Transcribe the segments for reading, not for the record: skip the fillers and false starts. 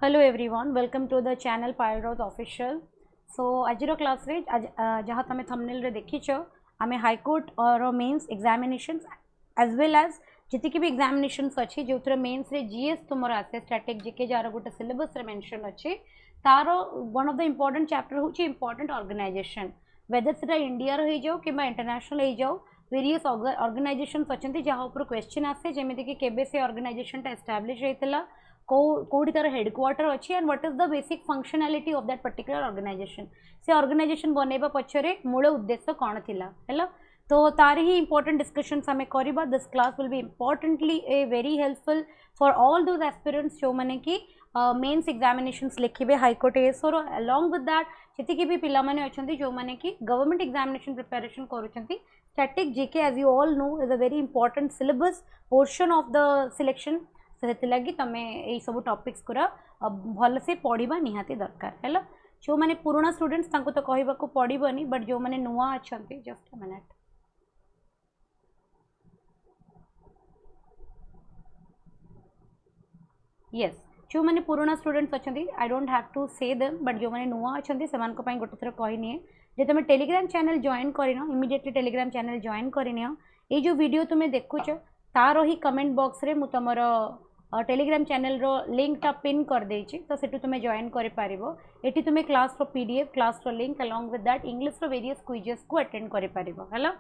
Hello everyone, welcome to the channel Pyroth Official. So आज class रे जहाँ तुम थंबनेल रे देखिछ आमे हाई कोर्ट और mains examinations as well as जितकी भी एग्जामिनेशंस अच्छी जो थोड़ा मेंस रे जीएस तुमर आसे स्टैटिक जीके जार गोटे सिलेबस रे मेंशन अच्छी तार one of the important chapter होची इंपोर्टेंट ऑर्गेनाइजेशन वेदर सेटा इंडिया रो हे जाओ कि इंटरनेशनल हे जाओ वेरियस ऑर्गेनाइजेशंस अच्छी जहाँ ऊपर क्वेश्चन आसे जमीती कि केबे से ऑर्गेनाइजेशन टा एस्टैब्लिश होइतला कोडी तार हेडक्वार्टर अच्छी and what is the basic functionality of that particular organization से ऑर्गेनाइजेशन बनैबा पछरे मूल उद्देश्य कौन थिला हैला तो तार ही इंपोर्टेंट डिस्कशंस हमें करिबा this class will be importantly a very helpful for all those aspirants जो माने कि मेंस एग्जामिनेशंस लिखिबे हाईकोर्ट एस और अलोंग विथ दैट जति भी पिला माने अछंती जो माने कि government examination preparation करूछंती static GK as you all know is a very important syllabus portion of the selection से लगी तुम ये सब टॉपिक्स पूरा भल से पढ़ा निहाती दरकार है जो मैंने पुराना स्टूडेंट्स तांको तो कहवाक पड़ोनी बट जो मैंने नुआ अच्छा जस्ट अ मिनट यस जो मैंने पुराना स्टूडेंट्स अच्छा आई डोंट हैव टू से देम बट जो मैंने नुआ अच्छा से गोटे थर कहनी जे तुम टेलीग्राम चैनल जॉइन करन इमीडिएटली टेलीग्राम चैनल जॉइन करन ये जो वीडियो तुम्हें देखुच तार ही कमेंट बॉक्स रे मु तुमर टेलीग्राम चैनल रो लिंक टा पिन कर देछि तो सेटु तुमे जॉइन करि पारिबो एठी तुमे क्लास रो पीडीएफ क्लास रो link along with that English various quizzes क्विजेस को अटेंड करि पारिबो हैला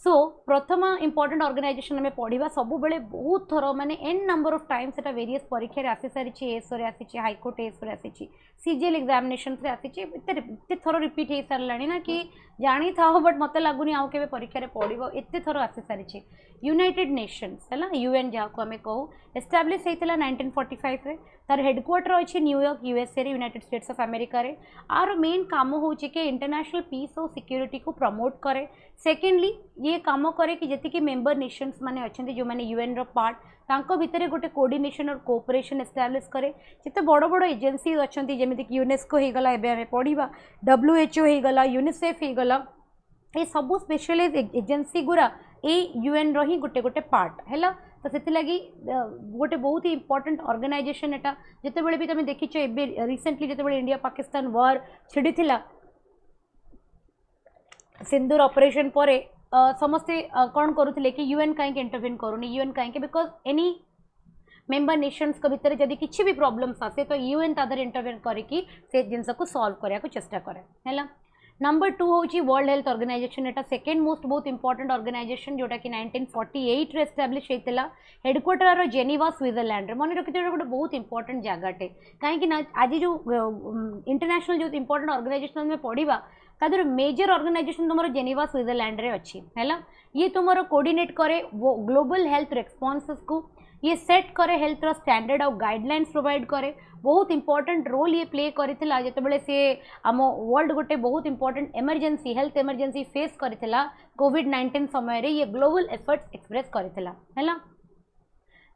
सो प्रथम इंपोर्टेंट ऑर्गेनाइजेशन में पढ़ा सब बेले बहुत थर माने N number of times Etah various परीक्षा रे आसी सारी एस रे आसी हाईकोर्ट एस रे आसी सीजीएल एग्जामिनेशन रे आसी एते थर रिपीट हो सारानी ना कि जानी था बट मत लगुनि आउ के परीक्षा रे पड़ो एते थर आसी सारी यूनाइटेड नेशंस है यूएन जहाँ को आम कहू एस्टाब्लीश होता 1945 रे तार हेडक्वार्टर अच्छे न्यूयॉर्क यूएसए रे यूनाइटेड स्टेट्स ऑफ अमेरिका रे आर मेन काम हो इंटरनेशनल पीस और सिक्योरिटी को प्रमोट करे सेकेंडली ये काम करे कि जी मेंबर नेशंस माने अच्छा जो मैंने यूएन रो पार्ट तांको भितर गोटे कोऑर्डिनेशन और कोऑपरेशन एस्टाब्लिश करे जिते बड़ बड़ एजेंसी अच्छा जमीक यूनेस्को हो गला एवं पढ़ा WHO हो गला यूनिसेफ हो गला ये सब स्पेशलाइज एजेंसी गुरा ए यूएन रो ही गोटे गोटे पार्ट है तो से लगी गोटे बहुत ही इंपोर्टेंट ऑर्गेनाइजेशन एटा जिते बड़े भी तुम देखिछ एबे रिसेंटली जिते बड़े इंडिया पाकिस्तान वार छिड़ी थिला सिंदूर ऑपरेशन पर समस्ते कौन करुले कि यूएन कहीं इंटरवेन करूनी यूएन कहीं बिकॉज एनी मेंबर नेशंस को भितर जदि किसी भी प्रॉब्लम्स आसे तो यूएन तादर इंटरवेन करके से जिनस को सॉल्व करने को चेष्टा करे है नंबर 2 हूँ वर्ल्ड हेल्थ ऑर्गेनाइजेशन एटा सेकेंड मोस्ट बहुत इंपोर्टेंट ऑर्गेनाइजेशन जोटा कि 1948 रे एस्टाब्लिश होता हेडक्वार्टर जेनेवा स्विट्जरलैंड रे मन रखिए गोटे बहुत इंपोर्टेंट जगटे कहीं आज जो इंटरनेशनल जो इंपोर्टेंट ऑर्गेनाइजेशन में पढ़ा तादर मेजर ऑर्गेनाइजेशन तुम जेनेवा स्विट्जरलैंड रे अच्छी है ये तुम कोऑर्डिनेट करे वो ग्लोबल हेल्थ रेस्पॉन्सेस को ये सेट करे हेल्थ रो स्टैंडर्ड और गाइडलाइंस प्रोवाइड करे बहुत इंपोर्टेंट रोल ये प्ले करथिला जेतेबेले से आम वर्ल्ड गोटे बहुत important emergency health emergency face करथिला कोविड-19 समय रे ये ग्लोबल एफर्ट्स एक्सप्रेस करथिला हैला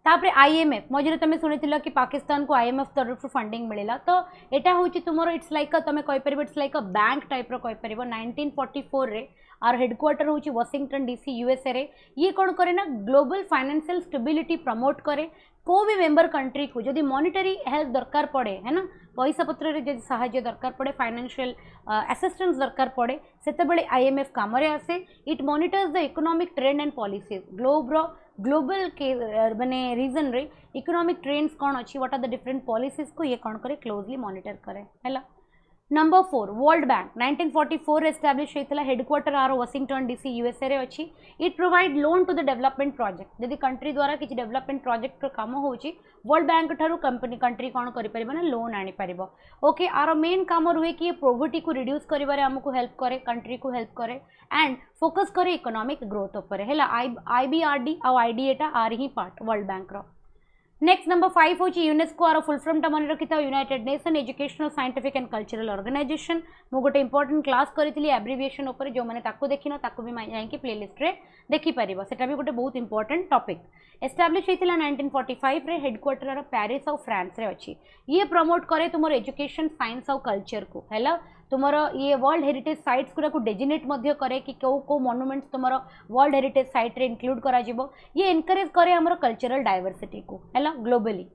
तापरे आईएमएफ मझे तुम शुणी कि पाकिस्तान को आईएमएफ तरफ फंडिंग मिलला तो यहाँ हूँ तुम इट्स लाइक तुम कहीपर it's like a bank type रहीपर 1944 रे आर हेडक्वार्टर हूँ वाशिंगटन डीसी यूएसए रे ये कौन करे ना ग्लोबल फाइनेंशियल स्टेबिलिटी प्रमोट करे को भी मेंबर कंट्री को जदि मॉनिटरी हेल्प दरकार पड़े है ना पैसा पत्र रे जदि साहाय्य दरकार पड़े फाइनेंशियल असिस्टेंस दरकार पड़े सेतेबेले आईएमएफ काम रे आसे it monitors the economic trend and policies global के माने रीजन रे इकोनॉमिक ट्रेंड्स कौन अच्छी what are the different policies को ये कौन करे क्लोजली मॉनिटर करे है नंबर 4 वर्ल्ड बैंक 1944 एस्टाब्लिश होता हेडक्वार्टर आर वाशिंगटन डीसी यूएसए रे अच्छी it provide loan to the development project जदि कंट्री द्वारा किसी डेवलपमेंट प्रोजेक्ट काम होची वर्ल्ड बैंक ठारू कंट्री कौन कर लोन आनी पारिबो ओके आर मेन काम रुए कि प्रोवर्टी को रिड्यूस करिबारे हमको हेल्प करे कंट्री को हेल्प करे एंड फोकस करे इकोनॉमिक ग्रोथ उपर है आईबीआरडी और आईडीएटा आर ही पार्ट वर्ल्ड बैंक रो नेक्स्ट नंबर 5 हूँ यूनेस्को आर फुल फॉर्म टा मन रखी था United Nation Educational Scientific and Cultural Organization मु गोटे इंपोर्टेंट क्लास करी एब्रिविएशन उपर जो मैंने देखी ना भी जाकि प्लेलिस्ट रे देखिपर सेटा भी गोटे बहुत इंपोर्टेंट टॉपिक एस्टाब्लिश होता 1945 रे हेडक्वार्टर पेरिस और फ्रांस रे अच्छी ये प्रमोट करे तुम एजुकेशन साइंस और कल्चर को है तुमर ये वर्ल्ड हेरिटेज साइट्स गुड़ा को डेजिनेट करे कि कौ मॉन्यूमेंट्स तुम वर्ल्ड हेरिटेज साइट रे इंक्लूड करा ये एनकरेज करे हमर कल्चरल डायवर्सिटी को है ग्लोबली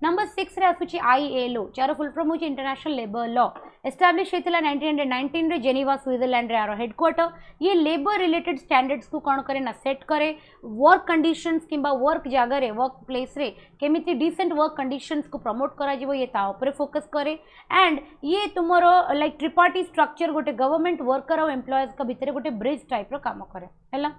नंबर 6 रे आसुची ILO जार फुल फॉर्म होची इंटरनेशनल लेबर लॉ एस्टाब्लिश हेतिला 1919 रे जेनेवा स्विट्जरलैंड रे आरो हेडक्वार्टर ये लेबर रिलेटेड स्टैंडर्ड्स को कौन करे ना सेट करे वर्क कंडीशंस किंबा वर्क जगह रे वर्क प्लेस रे केमिति डिसेंट वर्क कंडीशंस को प्रमोट करा जीवो ये ता ऊपर फोकस करे एंड ये तुमरो लाइक ट्रिपार्टी स्ट्रक्चर गोटे गवर्नमेंट वर्कर और एम्प्लॉयज का भितर गोटे ब्रिज टाइप रो काम करे हैला।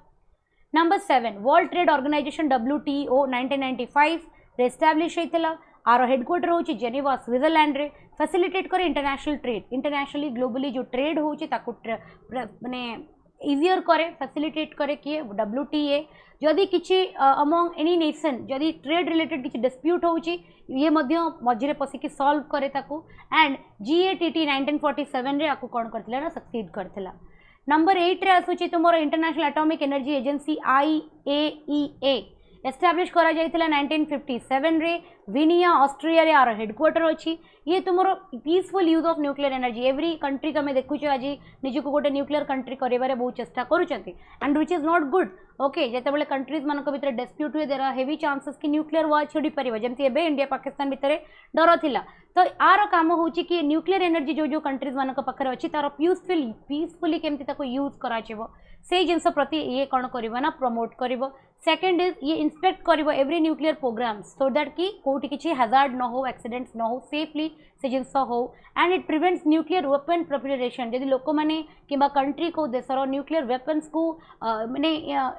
Number 7 World Trade Organization WTO 1995 रे एस्टाब्लिश हेतिला आरो हेडक्वार्टर होची जेनेवा स्विट्जरलैंड रे फैसिलिटेट करे इंटरनेशनल ट्रेड इंटरनेशनली ग्लोबली जो ट्रेड होची ताकू माने इजियर करे फैसिलिटेट करे किए WTA जदि किछि अमंग एनी नेशन जदि ट्रेड रिलेटेड किछि डिस्प्यूट होची ये मध्य मझिरे पसिकी सॉल्व करे ताकू एंड GATT 1947 रे आकू कोन करथिला ना सक्सीड करथिला। नंबर 8 रे आसुची तुमरो international atomic energy agency IAEA establish करा जाइथिला 1957 रे विनिया ऑस्ट्रिया रे आरो हेडक्वार्टर अछि ये तुमरो peaceful use of nuclear energy every country तमे देखुछ आज निजु को गोटे न्यूक्लियर कंट्री करेबारे बहुत चेष्टा करूचंती and which is not good okay जेते बेले कंट्रीज मानक भितर डिस्प्यूट हुए देयर आर हेवी चांसेस कि न्यूक्लियर वार छिड़ी परिबा जेमति एबे इंडिया पाकिस्तान भितर डर थिला तो आर काम होची कि न्यूक्लियर एनर्जी जो जो कंट्रीज मानक पाखरे अछि तार पीसफुली केमति ताको यूज कराचिबो से जिनस प्रति ये कौन करबो ना प्रमोट करबो। सेकंड इज ये इंस्पेक्ट करबो every nuclear programs so that कि कोठी किछि हैजार्ड न हो एक्सीडेंट्स न हो सेफली से जिनस हो and it prevents nuclear weapon preparation जदि लोक माने किबा कंट्री को देशर न्यूक्लियर वेपन्स को माने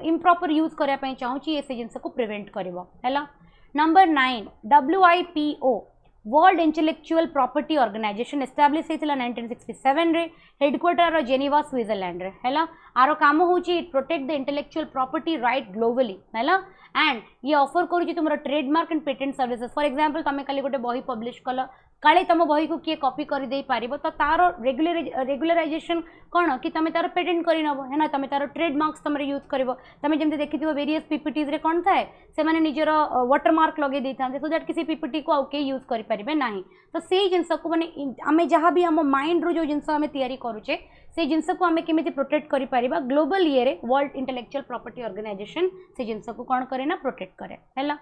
इम्प्रॉपर यूज करिया पई चाहूची ए से जिनस को प्रिवेंट करबो हैला। Number 9 WIPO world intellectual property organisation establish हेतिला 1967 रे हेडक्वार्टर जेनेवा स्विट्जरलैंड रे हैला आरो काम होची it protect the intellectual property right globally हैला एंड ये ऑफर करूची तुमरो trademark and patent services for example तमे खाली गोटे बही पब्लिश कल काले तुम बही को किए कॉपी कर दे पारिबो तो तारो रेगुलराइजेशन कौन कि तमे तारो पेटेंट करि नबो है ना तमे तारो ट्रेडमार्क्स तमरे यूज करबो तमे जेमते देखिथिबो वेरियस पीपीटीज रे कोन थाए से माने निजर वाटरमार्क लगे देथांते सो दैट किसी पीपीटी को आउके यूज करि परिबे नाही तो सेही जिंस को माने आमे जहां भी हम माइंड रो जो जिंस आमे तयारी करूचे से जिनस को आमे केमिति प्रोटेक्ट करि परिबा ग्लोबल ये रे वर्ल्ड इंटेलेक्चुअल प्रॉपर्टी ऑर्गेनाइजेशन से जिनस को कोन करे ना प्रोटेक्ट करे हैला।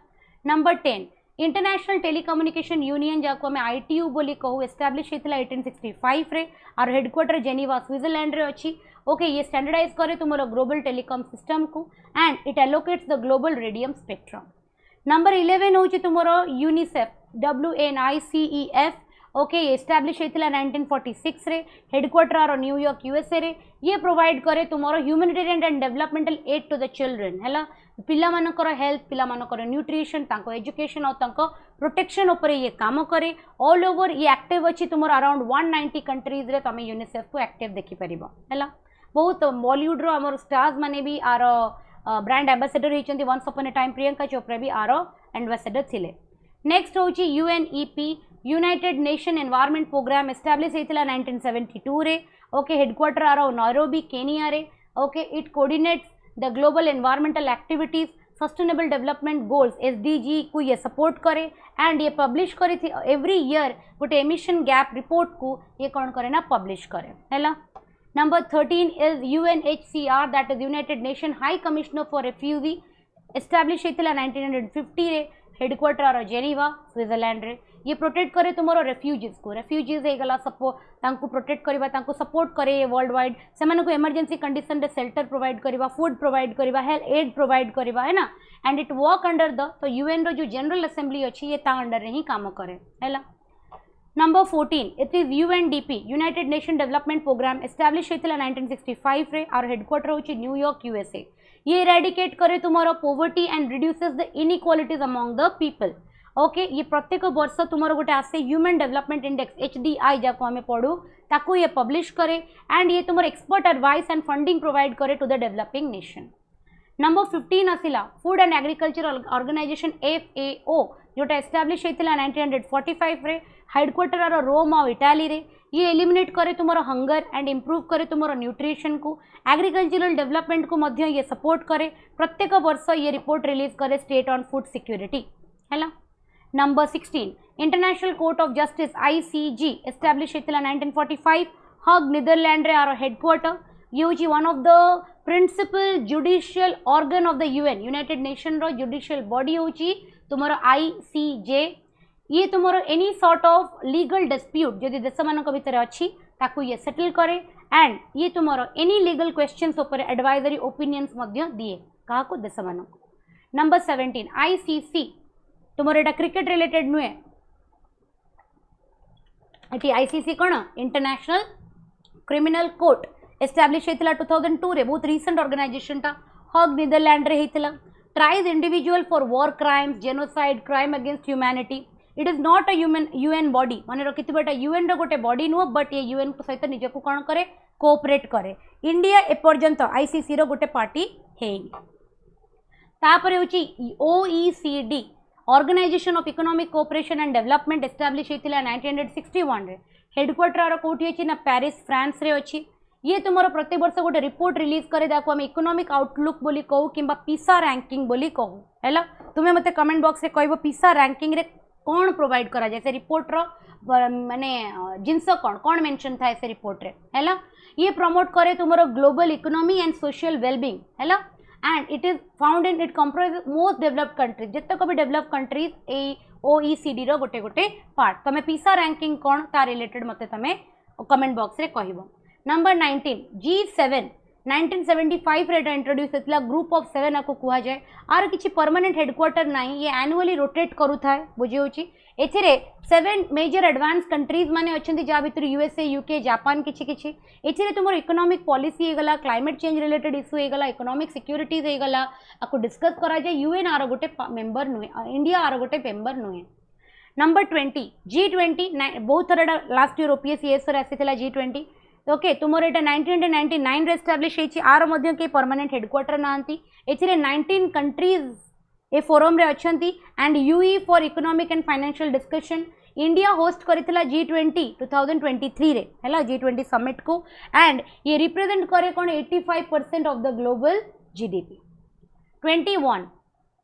नंबर 10 इंटरनेशनल टेलीकम्युनिकेशन यूनियन जाको आमे ITU बोली कहू एस्टाब्लिश हेतिला 1865 रे और हेडक्वार्टर जेनेवा स्विट्जरलैंड रे अछि ओके ये स्टैंडर्डाइज करे तुमरो ग्लोबल टेलीकॉम सिस्टम को and it allocates the global radium spectrum. Number 11 होची तुमरो यूनिसेफ WNICEF ओके एस्टाब्लिश हेतिला 1946 रे हेडक्वार्टर आरो न्यूयॉर्क USA रे ये प्रोवाइड करे तुमरो humanitarian and developmental aid to the children हैला पिला मानकर हेल्थ पिला मानकर न्यूट्रिशन तांको एजुकेशन और तांको प्रोटेक्शन ऊपर ये काम करे ऑल ओवर ये एक्टिव अछि तुमरो अराउंड 190 कंट्रीज रे तमे यूनिसेफ को एक्टिव देखि परिबो हैला बहुत बॉलीवुड रो हमर स्टार्स माने भी आरो ब्रांड एम्बेसडर हिचंती once upon a time Priyanka Chopra भी आरो एम्बेसडर थिले। नेक्स्ट होची UNEP united nation environment programme establish हेतिला 1972 रे ओके हेडक्वार्टर आरो नैरोबी केनिया रे okay it coordinates the global environmental activities sustainable development goals SDG को ये सपोर्ट करे एंड ये पब्लिश करे थी एवरी ईयर गोटे एमिशन गैप रिपोर्ट को ये कौन करे ना पब्लिश करे हैला। Number 13 is UNHCR that is united nation high commissioner for refugee establish हेतिला 1950 रे हेडक्वार्टर आरो जेनेवा स्विट्जरलैंड रे ये प्रोटेक्ट करे तुमरो रेफ्यूजीज हेगला तांको प्रोटेक्ट करबा तांको सपोर्ट करे वर्ल्ड वाइड से माने को इमरजेंसी कंडीशन रे शेल्टर प्रोवाइड करबा फूड प्रोवाइड करबा हेल्थ एड प्रोवाइड करबा है ना and it work under the तो UN रो जो जनरल असेंबली अछि ये ता अंडर रे ही काम करे हैला। Number 14 it is UNDP united nation development programme establish हेतिला 1965 रे और हेडक्वार्टर होची न्यूयॉर्क USA ये इरेडिकेट करे तुमरो poverty and reduces the inequalities among the people okay ये प्रत्येक वर्ष तुमरो गोटे आसे ह्यूमन डेवलपमेंट इंडेक्स HDI जाको हमें पढ़ू ताको ये पब्लिश करे एंड ये तुमरो expert advice and funding provide करे to the developing nation. Number 15 आसिला food and agriculture organisation FAO जोटा एस्टाब्लिश हेतिला 1945 रे हेडक्वार्टर आरो रोम और इटाली रे ये एलिमिनेट करे तुमरो हंगर एंड इंप्रूव करे तुमरो न्यूट्रिशन को एग्रीकल्चरल डेवलपमेंट को मध्य ये सपोर्ट करे प्रत्येक वर्ष ये रिपोर्ट रिलीज करे स्टेट ऑन फूड सिक्योरिटी हैला। Number 16 international court of justice ICJ establish हेतिला 1945 हग नीदरलैंड रे आरो हेडक्वार्टर ये होची one of the principal judicial organ of the UN united nation रो जुडिशियल बॉडी होची तुमरो ICJ ये तुमर any sort of legal dispute जदि देश मान भितर अच्छी ताकू ये सेटल करे एंड ये तुमर एनी लीगल क्वेश्चंस ऊपर एडवाइजरी ओपिनियंस दिए क्या देश मान। नंबर 17 आईसीसी तुमर एटा क्रिकेट रिलेटेड नुहे ये आईसीसी कौन इंटरनेशनल क्रिमिनल कोर्ट एस्टाब्लिश होता 2002 रे बहुत रिसेंट ऑर्गेनाइजेशन टा हग नीदरलैंड रे होता tries individual for war crimes genocide crime against humanity it is not a UN body मन रखिथिबे एटा यूएन रो गोटे बॉडी नुह बट ये यूएन सहित निजको कौन करे कोऑपरेट करे इंडिया एपर्यंत आईसीसी रो गोटे पार्टी हेनी। तापर होची OECD Organization of Economic Cooperation and Development establish होता 1961 रे हेडक्वार्टर कौटी अच्छी ना पेरिस फ्रांस रे अच्छी ये तुम प्रति वर्ष गोटे रिपोर्ट रिलीज करे दाको हम इकोनॉमिक आउटलुक बोली कहू किंबा पिसा रैंकिंग बोली कहू है तुम्हें मते कमेंट बॉक्स रे कहबो पिसा रैंकिंग रे कौन प्रोवाइड करा जाए से रिपोर्ट रो माने जिनस कौन कौन मेंशन था से रिपोर्ट रे है ये प्रमोट करे तुमरो global economy and social wellbeing है and it is found in it comprise most developed countries जितक भी डेवलप कंट्रीज ए ओईसीडी रो गोटे गोटे पार्ट तमे पिसा रैंकिंग कौन ता रिलेटेड मते तमे कमेंट बॉक्स रे कहबो। नंबर 19 G7 1975 रे इंट्रोड्यूस होता ग्रुप ऑफ 7 आपको कहा जाए आर किसी परमानेंट हेडक्वार्टर नहीं ये एनुअली रोटेट करूथा है बुझी होची एथिरे 7 मेजर एडवांस कंट्रीज माने अछंती जा भितर यूएसए यूके जापान किछि किछि एथिरे तुमर इकोनॉमिक पॉलिसी हे गला क्लाइमेट चेंज रिलेटेड इशू हे गला इकोनॉमिक सिक्योरिटीज हे गला आपको डिस्कस करा जाए यूएन आर गोटे मेंबर नुहे इंडिया आर गोटे मेंबर नुहे। नंबर 20 G20 बहुत थोड़ा लास्ट ईयर ओपीएससी एस आसीथिला G20 ओके तुमर एटा 1999 रे एस्टाब्लिश होईछि आर मध्य के परमानेंट हेडक्वार्टर नांती एथिरे 19 कंट्रीज ए फोरम रे अछंती एंड यूई for economic and financial discussion India host करितला G20 2023 रे हैला G20 समिट को एंड ये रिप्रेजेंट करे कोन 85% of the global GDP. 21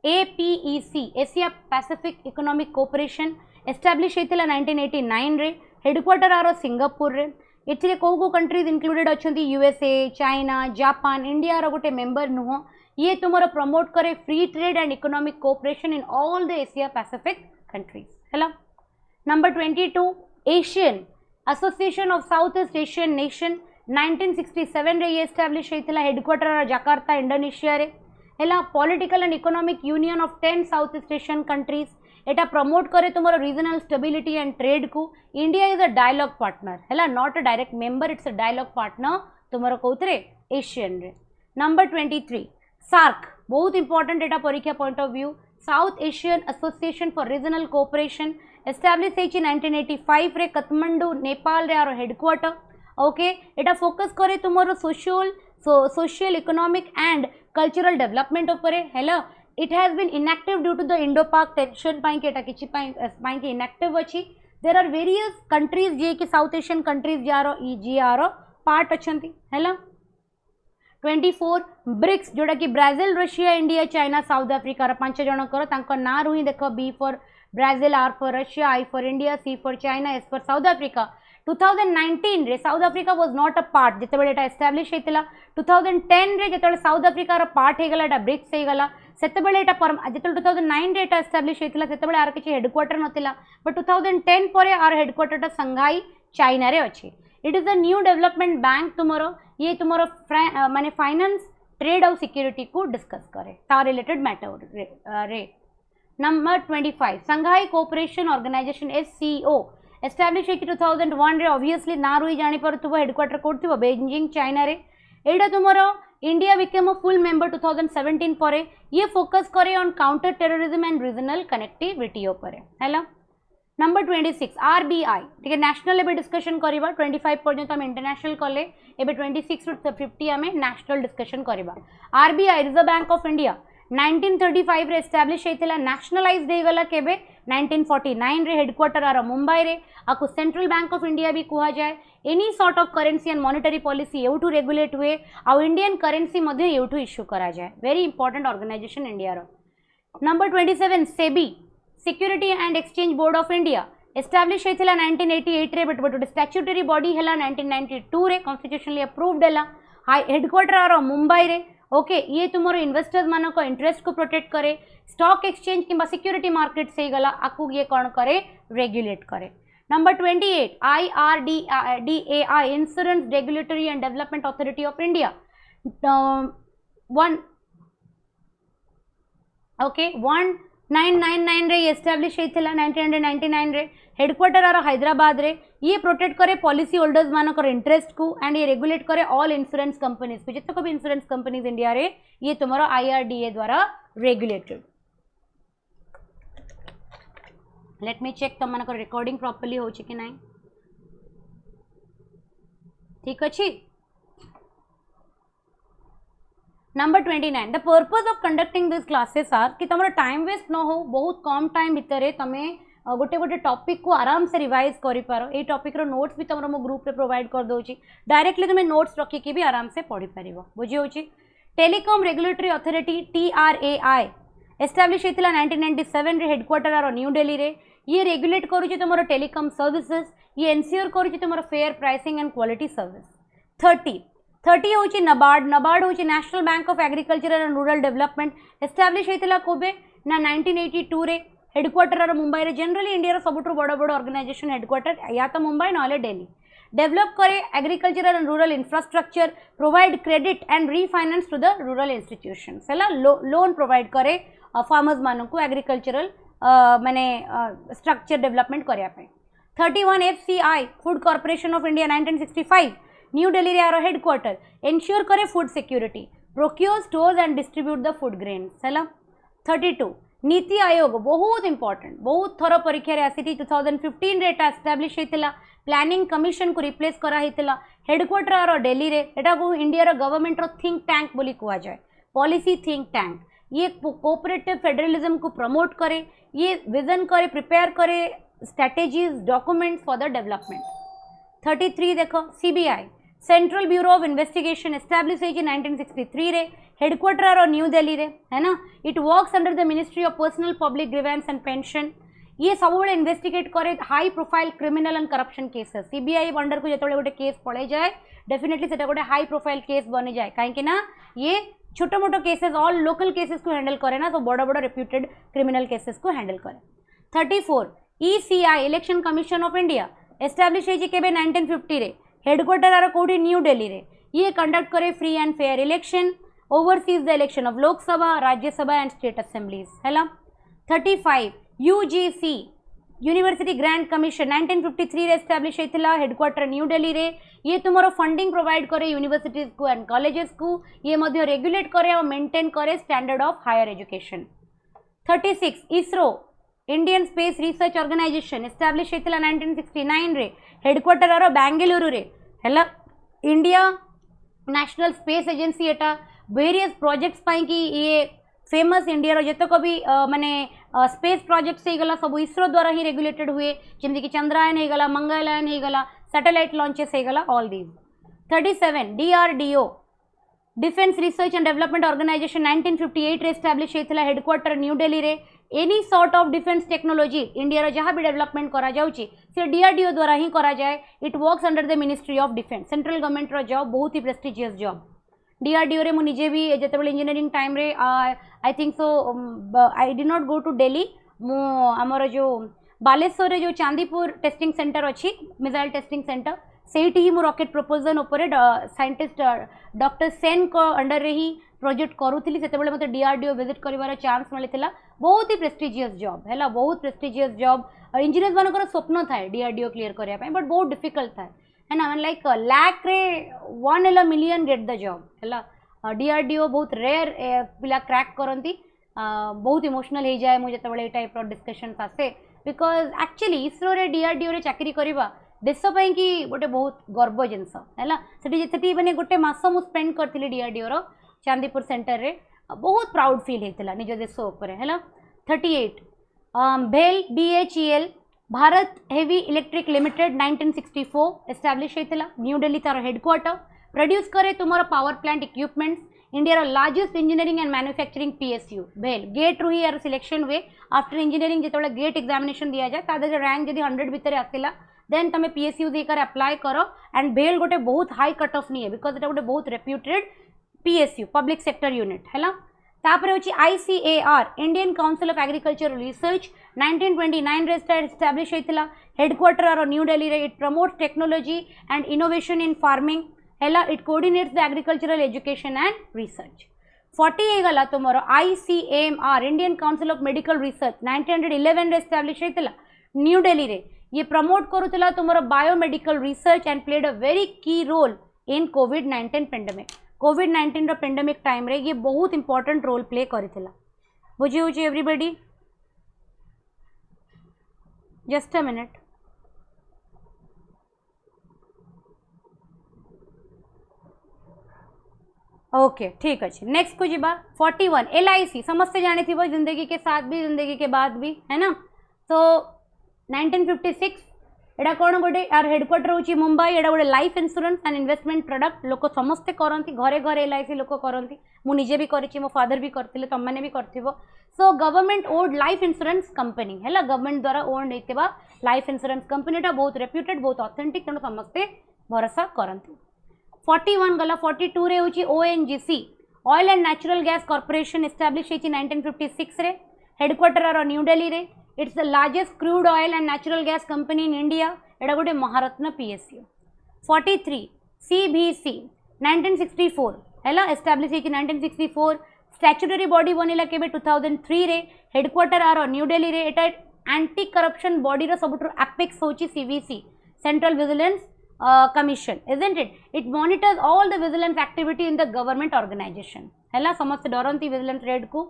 APEC Asia Pacific economic cooperation establish होइतला 1989 रे हेडक्वार्टर आरो सिंगापुर रे एथिरे को कंट्रीज इंक्लूडेड अच्छी यूएसए चाइना जापान इंडिया रो गोटे मेंबर नुह ये तुमर प्रमोट करे free trade and economic cooperation in all the Asia Pacific countries है। Number 22 Asian association of south east Asian nation 1967 रे ये एस्टाब्लिश होता हेडक्वार्टर जकार्ता इंडोनेशिया रे है political and economic union of 10 south east Asian countries एटा promote करे तुमरो regional stability and trade को India is a dialogue partner है not a direct member it's a dialogue partner तुमरो कौतरे एशियन रे। नंबर 23 सार्क बहुत इंपॉर्टेंट एटा परीक्षा point of view south Asian association for regional cooperation establish होइछि 1985 रे काठमांडू नेपाल रे आरो हेडक्वार्टर ओके एटा फोकस करे तुमरो social economic and cultural development ऊपर है it has been inactive due to the Indo-Pak tension पाई के किछि पाई के inactive अछि there are various countries जे कि South Asian countries जारो EGR पार्ट अछंती हैला। 24 ब्रिक्स जोड़ा कि Brazil Russia India China south Africa पांच जन कर तांको ना रुही देख B for Brazil R for Russia I for India C for China S for south Africa 2019 रे south Africa was not a part जिते एटा एस्टाब्लिश होता 2010 रे जिते साउथ अफ्रीका पार्ट हो गला एटा ब्रिक्स हो गला सेतेबेले एटा जिते 2009 रे एटा एस्टाब्लिश होता सेतेबेले आर किछि हेडक्वार्टर नथिला बट 2010 परे आर हेडक्वार्टर टा संघाई चाइना रे अछि। It is a new development bank तुमरो ये तुमरो माने फाइनेंस ट्रेड और सिक्योरिटी को डिस्कस करे ता रिलेटेड मैटर रे। Number 25 Shanghai cooperation organisation SCO establish 2001 रे ऑब्वियसली ना रुई जानी पड़थबो हेडक्वार्टर कोड थिबो बेजिंग चाइना रे एडा तुमरो India became a full member 2017 परे ये फोकस करे on counter terrorism and regional connectivity ऊपर हैला। नंबर 26 RBI ठीक है नेशनल एबे डिस्कशन करबा 25 पर्यंत हम इंटरनेशनल कले एबे 26 टू 50 हमें नेशनल डिस्कशन करबा। RBI reserve bank of India 1935 रे एस्टाब्लिश होइतला नेशनलाइज्ड हो गला केबे 1949 रे हेडक्वार्टर आर मुंबई रे आकु सेंट्रल बैंक ऑफ इंडिया भी कहा जाए any sort of currency and monetary policy एवठू रेगुलेट हुए आ इंडियन करेंसी मध्य एवठू इश्यू करा जाए वेरी इंपोर्टेंट ऑर्गेनाइजेशन इंडिया रो। Number 27 SEBI security and exchange board of India establish होइतला 1988 रे बट स्टैट्यूटरी बॉडी हैला 1992 रे कॉन्स्टिट्यूशनली अप्रूव्ड हैला हेडक्वार्टर आर मुंबई रे ओके ये तुमर इन्वेस्टर्स मान को इंटरेस्ट को प्रोटेक्ट करे स्टॉक एक्सचेंज किंबा सिक्योरिटी मार्केट से गला आकु ये कौन करे रेगुलेट करे number 28 IRDAI insurance regulatory and development authority of India one okay 1999 रे एस्टाब्लिश होइथिला 1999 रे हेडक्वार्टर आर हैदराबाद रे ये प्रोटेक्ट करे पॉलिसी होल्डर्स मानकर इंटरेस्ट को एंड ये रेगुलेट करे ऑल इंश्योरेंस कंपनीज को जितक भी इंश्योरेंस कंपनीज इंडिया रे ये तुम्हारा IRDA द्वारा रेगुलेटेड लेट मी चेक तुम मानकर रिकॉर्डिंग प्रॉपर्ली हो कि नहीं ठीक अच्छी number 29 the purpose of conducting this classes are कि तुम टाइम वेस्ट न हो बहुत कम टाइम भितर तुम गोटे गोटे टॉपिक को आराम से रिवाइज कर पारो ये टॉपिक रो नोट्स भी तुम मो ग्रुप रे प्रोवाइड कर दोची डायरेक्टली तुम नोट्स रखिकी भी आराम से पढ़ी पारिबो बुझी होची telecom regulatory authority TRAI establish होइतिला 1997 रे हेडक्वार्टर आर न्यू दिल्ली रे ये रेगुलेट करूची तुमरो टेलीकॉम सर्विसेज ये एनश्योर करूची तुमरो fair pricing and quality service 30 होची नबार्ड होची national bank of agriculture and rural development establish होइतिला कोबे ना 1982 रे हेडक्वार्टर आर मुंबई रे जनरली इंडिया रो सबुठु बड़ बड़ ऑर्गेनाइजेशन हेडक्वार्टर या तो मुंबई नाले दिल्ली डेवलप करे agriculture and rural infrastructure provide credit and refinance to the rural institutions है लोन प्रोवाइड करे फार्मर्स मानू को एग्रीकल्चरल माने स्ट्रक्चर डेवलपमेंट करिया पे 31 FCI food corporation of India 1965 new Delhi रे आरो हेडक्वार्टर एंश्योर करे food security procure stores and distribute the food grains है 32 नीति आयोग बहुत इंपोर्टेंट बहुत थर परीक्षा रे आसी 2015 रे एटा एस्टाब्लिश होइतिला प्लानिंग कमिशन को रिप्लेस करा होइतिला हेडक्वार्टर आरो दिल्ली रे एटा को इंडिया रो गवर्नमेंट रो थिंक टैंक बोली कुआ जाय पॉलिसी थिंक टैंक ये कोऑपरेटिव फेडरलिज्म को प्रमोट करे ये विजन करे प्रिपेयर करे strategies documents for the development 33 देखो CBI central bureau of investigation establish होई 1963 रे हेडक्वार्टर आरो न्यू दिल्ली रे है ना it works under the ministry of personnel public grievance and pension ये सब इन्वेस्टिगेट करे high profile criminal and corruption cases CBI under को जो गोटे केस पड़े जाए डेफिनेटली से गोटे हाई प्रोफाइल केस बनी जाए कहीं ना ये छोटो मोटो केसेस ऑल लोकल केसेस को हैंडल करे ना तो बड़ बड़ रेप्यूटेड क्रिमिनल केसेस को हैंडल करे 34 ECI election commission of India establish होई केबे 1950 रे हेडक्वार्टर आरो कोठी न्यू दिल्ली रे ये कंडक्ट करे free and fair election overseas the election of Lok Sabha Rajya Sabha and state assemblies है 35 UGC यूनिवर्सिटी ग्रांट कमिशन 1953 रे एस्टाब्लिश होइतिला हेडक्वार्टर न्यू दिल्ली रे ये तुमरो फंडिंग प्रोवाइड करे यूनिवर्सिटीज को एंड कॉलेजेस को ये मध्य रेगुलेट करे और मेंटेन करे standard of higher education 36 ISRO Indian space research organisation establish होइतिला 1969 रे हेडक्वार्टर आरो बेंगलुरु रे हैला इंडिया नेशनल स्पेस एजेंसी एटा वेरियस प्रोजेक्ट्स पाई कि ये फेमस इंडिया रो जतक भी माने स्पेस प्रोजेक्ट से गला सब इसरो द्वारा ही रेगुलेटेड हुए जमि कि चंद्रयान हे गला मंगलयान हे गला सैटेलाइट लॉन्चेस हे गला all these 37 DRDO defence research and development organisation 1958 रे एस्टाब्लिश होइतिला हेडक्वार्टर न्यू दिल्ली रे any sort of defence technology India रो जहाँ भी डेवलपमेंट करा जाउची से DRDO द्वारा ही करा जाए it works under the ministry of defence central government रो जॉब बहुत ही प्रेस्टिजियस जॉब DRDO रे मुझे भी जिते इंजीनियरिंग टाइम रे I think so I did not go to Delhi मु आमर जो बालेश्वर रे जो चांदीपुर टेस्टिंग सेंटर अच्छी मिसाइल टेस्टिंग सेंटर सेठी ही मु रॉकेट प्रपोजल उपरे साइंटिस्ट डॉक्टर सेन को अंडर रे ही प्रोजेक्ट करूथली सेते बेले मते DRDO विजिट करिवार चांस मिलिथिला बहुत ही प्रेस्टिजियस जॉब हैला बहुत प्रेस्टिजियस जॉब इंजीनियर्स मानकर स्वप्न थाए DRDO क्लियर करिया पय बट बहुत डिफिकल्ट थाए है ना लाइक लाख रे 1 मिलियन गेट द जॉब है DRDO बहुत रेयर पिला क्रैक करती बहुत इमोशनल हो जाए मुझे ये टाइप डिस्कशन आसे बिकज एक्चुअली इसरो रे DRDO रे चाकरी करवा देशपाई कि गोटे बहुत गर्व जिनस है मैंने गोटे मस मु स्पेंड करी DRDO रो चांदीपुर सेंटर रे बहुत प्राउड फील होता निज देश उपर है 38 भेल BHEL Bharat heavy electric limited 1964 establish होता न्यू दिल्ली तार हेडक्वार्टर प्रोड्यूस करे तुम power plant equipments India largest engineering and manufacturing PSU भेल गेट रु ही यार सिलेक्शन हुए आफ्टर इंजीनियरिंग जो गेट एग्जामिनेशन दिया जाए तादर रैंक जब 100 भितर आसला देन तुम PSU देकर अप्लाई करो एंड भेल गोटे बहुत हाई कट ऑफ नहीं है बिकज गोटे बहुत reputed PSU public sector unit है। तापर होची ICAR Indian council of agricultural research 1929 रे एस्टाब्लिश होइतिला। हेडक्वार्टर आर न्यू दिल्ली रे। It promotes technology and innovation in farming हैला। It coordinates the agricultural education and research. 40 गला तुमरो ICAMR Indian council of medical research 1911 रे एस्टाब्लिश होइतिला न्यू दिल्ली रे। ये प्रमोट करूतिला तुमरो biomedical research and played a very key role in covid pandemic. Covid row pandemic time रे ये बहुत इंपोर्टेंट रोल प्ले करितिला। बुझी होची everybody? Just a minute. Okay ठीक अच्छे। नेक्स्ट को जीवा 41 LIC समस्ते जाने थी वो जिंदगी के साथ भी जिंदगी के बाद भी है ना। तो 1956 एटा कौन गोटे यार हेडक्वार्टर होची मुंबई। एटा गोटे life insurance and investment product लोक समस्ते करती घरे घरे LIC लोक करती। मुझे भी करी मो फादर भी करते तुम मैंने भी करथिबो। So government owned life insurance company है गवर्नमेंट द्वारा ओन्ड होइतिबा लाइफ इंश्योरेंस कंपनी टा बहुत रेप्यूटेड बहुत ऑथेंटिक तेणु समस्ते भरोसा करती। 41 गला 42 रे होची ONGC oil and natural gas corporation establish होची 1956 रे। हेडक्वार्टर आर न्यू दिल्ली रे। It's the largest crude oil and natural gas company in India. एटा गोटे महारत्न PSU। 43 CBC 1964 हैला एस्टाब्लिश होची 1964। स्टैट्यूटरी बॉडी बनिला केबे 2003 रे। हेडक्वार्टर आर न्यू दिल्ली रे। एटा एंटी करप्शन बॉडी रो सबुठ एपेक्स होची CVC central vigilance commission, isn't it? It monitors all the vigilance activity in the government organization हैला। समस्त डरंती विजिलेंस रेड को।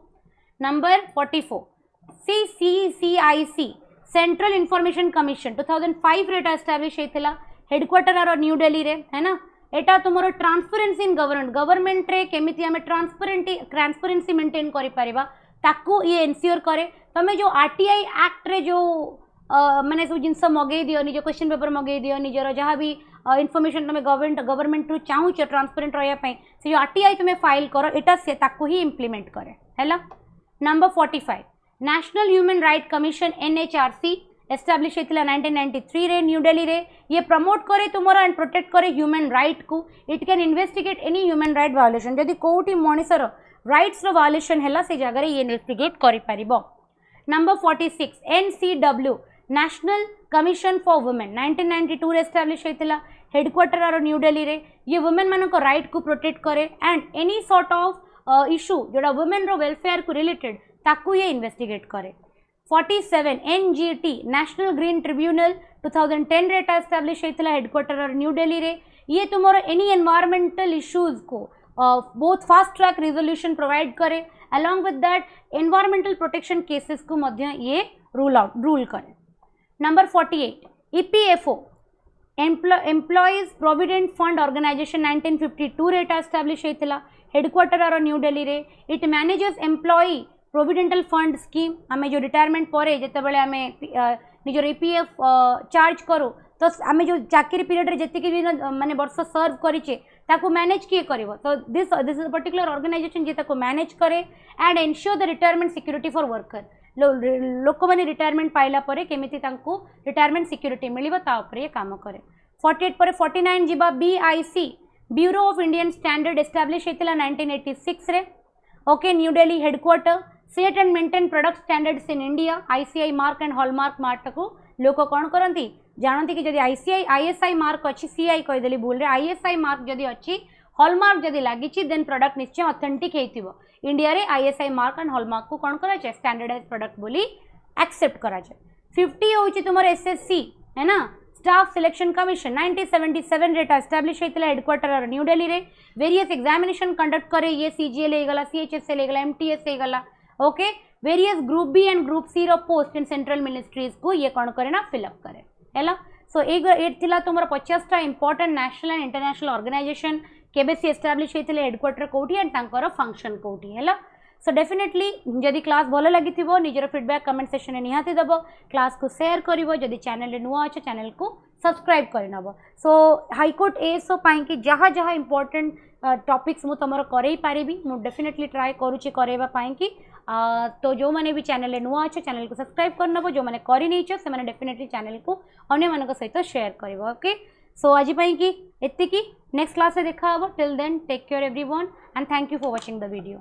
Number 44 CCIC central information commission 2005 रे एस्टाब्लिश होइतिला। हेडक्वार्टर आर न्यू दिल्ली रे है ना। एटा तुमरो ट्रांसपेरेंसी इन गवर्नमेंट रे केमिति हमें ट्रांसपेरेंसी मेंटेन करि परिबा ताकू ये एनश्योर करे। तमे जो RTI एक्ट रे जो मैंने सब जिनस मगे दियो निज क्वेश्चन पेपर मगे दियो निजर जहाँ भी इनफॉरमेशन तुम गवर्नमेंट रु चाहूच ट्रांसपेरेंट रहा से जो RTI तुम्हें फाइल कर एटा से ताकू ही इम्प्लीमेंट करे हैला। Number 45 national human right commission NHRC establish होइतिला 1993 रे न्यू दिल्ली रे। ये प्रमोट करे तुमरो एंड प्रोटेक्ट करे ह्यूमन राइट को। It can investigate any human right violation जदि कोठी मनुष्यर राइट्स रो वायोलेशन हैला से जगह रे ये इन्वेस्टिगेट करि परिबो। Number 46 NCW national commission for women 1992 रे एस्टाब्लिश होइतिला। हेडक्वार्टर आर न्यू दिल्ली रे। ये वुमेन मान को राइट को प्रोटेक्ट करे and any sort of issue जोड़ा वुमेन रो वेलफेयर को रिलेटेड ताकू ये इन्वेस्टिगेट करे। 47 NGT नेशनल ग्रीन ट्रिब्यूनल 2010 रे एस्टाब्लिश होइतिला। हेडक्वार्टर आर न्यू दिल्ली रे। ये तुमरो एनी एनवायरमेंटल इश्यूज को बहुत फास्ट ट्रैक रिजोल्यूशन प्रोवाइड करे along with that environmental protection cases को मध्य ये रूल करे। Number 48 EPFO employees provident fund organisation 1952 रे एस्टाब्लिश होइतिला। हेडक्वार्टर आर न्यू दिल्ली रे। It manages employee provident fund scheme आमे जो रिटायरमेंट पर जितेबाला आम निजर EPF चार्ज करूँ तो आम जो चाकरी पीरियड रे जति भी माने वर्ष सर्व करिचे ताको मैनेज किए करिवो। तो this is a particular organisation जे ताको मैनेज करे and ensure the retirement security for worker. लोक मैंने रिटायरमेंट पाइला परे केमिति तांको रिटायरमेंट सिक्योरिटी मिलिबो ता ऊपर ये काम करे। 48 पर 49 जीवा BIC bureau of Indian standard establish होइतिला 1986 रे। Okay new Delhi headquarter. Set and maintain product standards in India ICI mark and hallmark mark को लोक कौन करती जानती कि जदि ISI मार्क अच्छी CI कहीदेली भूल रे ISI मार्क जदि अच्छी हॉलमार्क जदि लगी देन प्रोडक्ट निश्चय ऑथेंटिक होइतिबो। इंडिया रे ISI मार्क एंड हॉलमार्क को कौन करा जाए स्टैंडर्डाइज प्रोडक्ट बोली एक्सेप्ट करा जाए। 50 होची तुमर SSC है ना स्टाफ सिलेक्शन कमिशन 1977 रे एस्टाब्लिश होइतिला। हेडक्वार्टर आर न्यू दिल्ली रे। वेरियस एग्जामिनेशन कंडक्ट करे ये CGL हेगला CHSL हेगला MTS हेगला। Okay various group B and group C रो पोस्ट इन सेंट्रल मिनिस्ट्रीज को ये कौन करे ना फिलअप करे हैला। सो एट थिला तुमर 50 टा important national and international organisation केबेसी एस्टाब्लिश होइतिले हेडक्वार्टर कोठी एंड तांकर फंक्शन कोठी हैला। सो डेफिनेटली जदि क्लास भल लगी निजर फीडबैक कमेंट सेक्शन में निहाती दब। क्लास को शेयर करिवो जदि चैनल रे नुआ अच्छे चैनल को सब्सक्राइब करनब। सो हाईकोर्ट ASO पाई जहाँ जहाँ इंपोर्टेंट टॉपिक्स मु तुम करई पारिबी मु डेफिनेटली ट्राए करूची करेबा पाई कि तो जो मैंने भी चैनल रे नुआ अच्छे चैनल को सब्सक्राइब करनब जो मैंने करि नै छ से माने डेफिनेटली चैनल को अन्य मानक सहित शेयर करिवो। ओके सो आज कि एतिकी नेक्स्ट क्लास देखा till then take care everyone and thank you for watching the video.